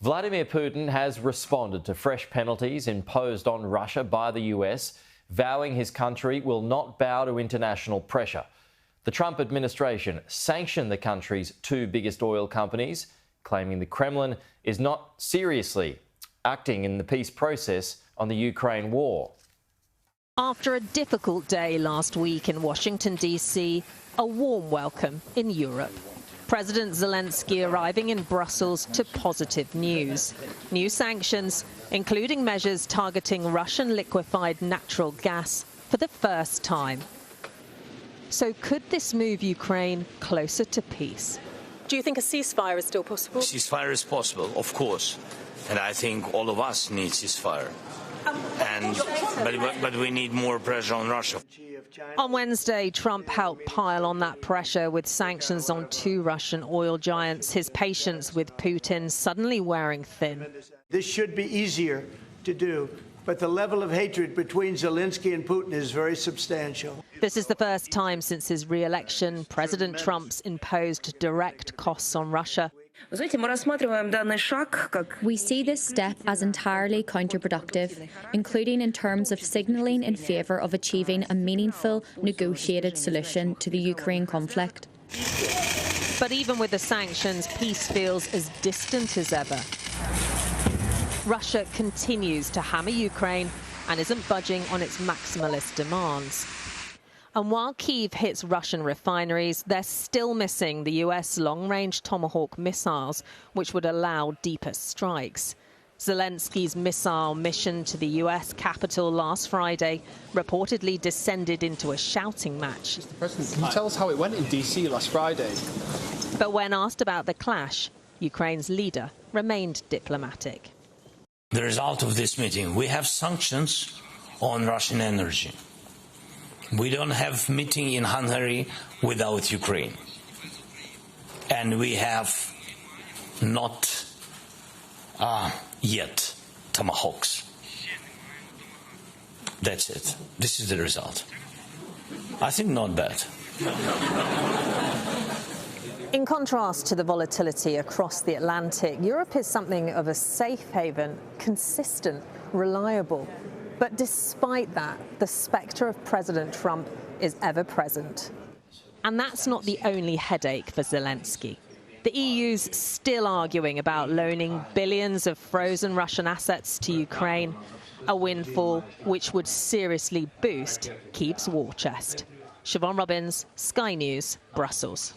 Vladimir Putin has responded to fresh penalties imposed on Russia by the US, vowing his country will not bow to international pressure. The Trump administration sanctioned the country's two biggest oil companies, claiming the Kremlin is not seriously acting in the peace process on the Ukraine war. After a difficult day last week in Washington, D.C., a warm welcome in Europe. President Zelensky arriving in Brussels to positive news. New sanctions, including measures targeting Russian liquefied natural gas for the first time. So could this move Ukraine closer to peace? Do you think a ceasefire is still possible? Ceasefire is possible, of course. And I think all of us need ceasefire. But we need more pressure on Russia. On Wednesday, Trump helped pile on that pressure with sanctions on two Russian oil giants, his patience with Putin suddenly wearing thin. This should be easier to do, but the level of hatred between Zelensky and Putin is very substantial. This is the first time since his re-election President Trump's imposed direct costs on Russia. We see this step as entirely counterproductive, including in terms of signalling in favour of achieving a meaningful, negotiated solution to the Ukraine conflict. But even with the sanctions, peace feels as distant as ever. Russia continues to hammer Ukraine and isn't budging on its maximalist demands. And while Kyiv hits Russian refineries, they're still missing the US long-range Tomahawk missiles, which would allow deeper strikes. Zelensky's missile mission to the US capital last Friday reportedly descended into a shouting match. Mr. President, can you tell us how it went in DC last Friday? But when asked about the clash, Ukraine's leader remained diplomatic. The result of this meeting, we have sanctions on Russian energy. We don't have meeting in Hungary without Ukraine. And we have not yet Tomahawks. That's it. This is the result. I think not bad. In contrast to the volatility across the Atlantic, Europe is something of a safe haven, consistent, reliable. But despite that, the spectre of President Trump is ever present. And that's not the only headache for Zelensky. The EU's still arguing about loaning billions of frozen Russian assets to Ukraine, a windfall which would seriously boost Kyiv's war chest. Siobhan Robbins, Sky News, Brussels.